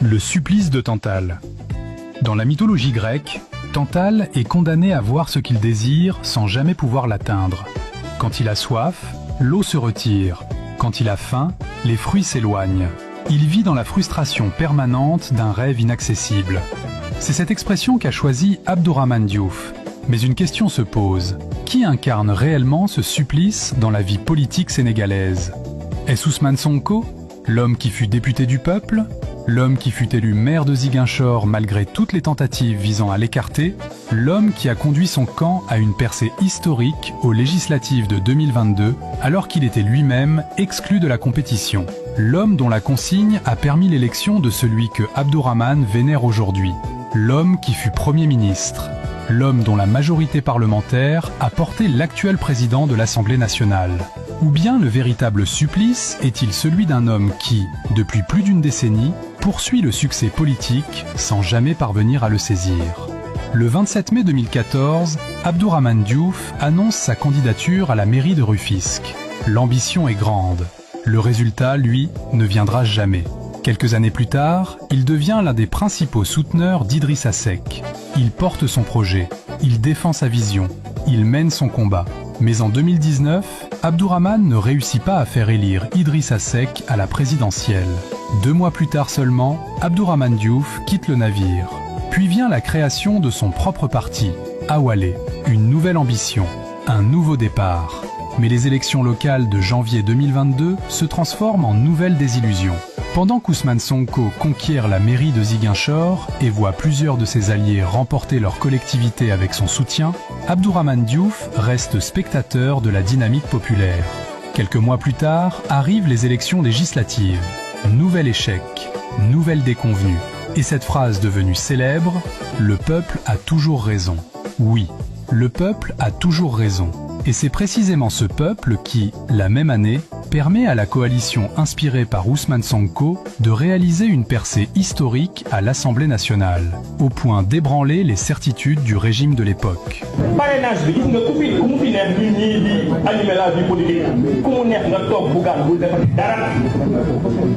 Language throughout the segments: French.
Le supplice de Tantale. Dans la mythologie grecque, Tantale est condamné à voir ce qu'il désire sans jamais pouvoir l'atteindre. Quand il a soif, l'eau se retire. Quand il a faim, les fruits s'éloignent. Il vit dans la frustration permanente d'un rêve inaccessible. C'est cette expression qu'a choisie Abdourahmane Diouf. Mais une question se pose. Qui incarne réellement ce supplice dans la vie politique sénégalaise? Est-ce Ousmane Sonko, l'homme qui fut député du peuple? L'homme qui fut élu maire de Ziguinchor malgré toutes les tentatives visant à l'écarter? L'homme qui a conduit son camp à une percée historique aux législatives de 2022 alors qu'il était lui-même exclu de la compétition? L'homme dont la consigne a permis l'élection de celui que Abdourahmane vénère aujourd'hui? L'homme qui fut Premier ministre? L'homme dont la majorité parlementaire a porté l'actuel président de l'Assemblée nationale? Ou bien le véritable supplice est-il celui d'un homme qui, depuis plus d'une décennie, poursuit le succès politique sans jamais parvenir à le saisir? Le 27 mai 2014, Abdourahmane Diouf annonce sa candidature à la mairie de Rufisque. L'ambition est grande. Le résultat, lui, ne viendra jamais. Quelques années plus tard, il devient l'un des principaux souteneurs d'Idrissa Seck. Il porte son projet, il défend sa vision, il mène son combat. Mais en 2019, Abdourahmane ne réussit pas à faire élire Idrissa Seck à la présidentielle. 2 mois plus tard seulement, Abdourahmane Diouf quitte le navire. Puis vient la création de son propre parti, Awalé, une nouvelle ambition, un nouveau départ. Mais les élections locales de janvier 2022 se transforment en nouvelle désillusion. Pendant qu'Ousmane Sonko conquiert la mairie de Ziguinchor et voit plusieurs de ses alliés remporter leur collectivité avec son soutien, Abdourahmane Diouf reste spectateur de la dynamique populaire. Quelques mois plus tard, arrivent les élections législatives. Nouvel échec, nouvelle déconvenue. Et cette phrase devenue célèbre, « Le peuple a toujours raison ». Oui, le peuple a toujours raison. Et c'est précisément ce peuple qui, la même année, permet à la coalition inspirée par Ousmane Sonko de réaliser une percée historique à l'Assemblée nationale, au point d'ébranler les certitudes du régime de l'époque. Parrainage bi gis nga ku fi neex ñun ñii di animer la vie politique ku mu neex nga toog Bougane bul defati dara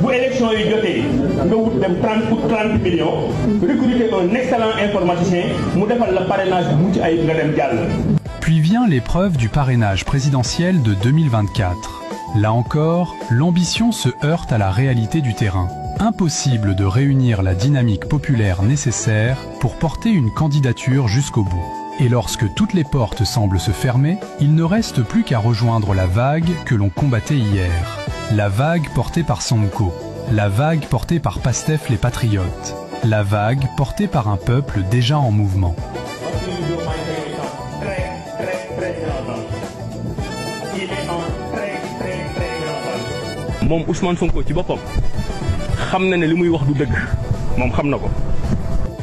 bu élection yi jotee nga wut dem 30 millions recruter un excellent informaticien mu defal la parrainage bu mucc ayib nga dem jàll. Puis vient l'épreuve du parrainage présidentiel de 2024. Là encore, l'ambition se heurte à la réalité du terrain. Impossible de réunir la dynamique populaire nécessaire pour porter une candidature jusqu'au bout. Et lorsque toutes les portes semblent se fermer, il ne reste plus qu'à rejoindre la vague que l'on combattait hier. La vague portée par Sonko. La vague portée par Pastef les Patriotes. La vague portée par un peuple déjà en mouvement. Moom Ousmane Sonko ci boppam xam na ne li muy wax du dëgg moom xam na ko.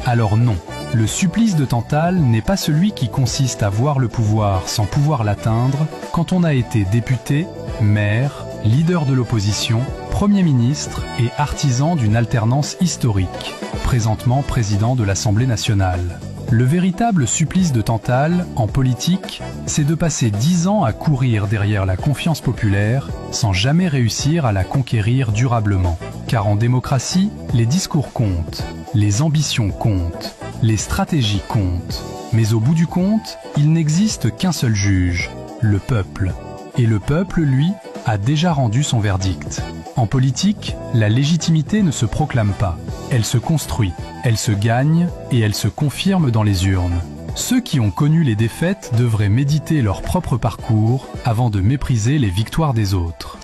Alors non, le supplice de Tantale n'est pas celui qui consiste à voir le pouvoir sans pouvoir l'atteindre quand on a été député, maire, leader de l'opposition, Premier ministre et artisan d'une alternance historique, présentement président de l'Assemblée nationale. Le véritable supplice de Tantale, en politique, c'est de passer 10 ans à courir derrière la confiance populaire sans jamais réussir à la conquérir durablement. Car en démocratie, les discours comptent, les ambitions comptent, les stratégies comptent. Mais au bout du compte, il n'existe qu'un seul juge, le peuple. Et le peuple, lui, a déjà rendu son verdict. En politique, la légitimité ne se proclame pas, elle se construit, elle se gagne et elle se confirme dans les urnes. Ceux qui ont connu les défaites devraient méditer leur propre parcours avant de mépriser les victoires des autres.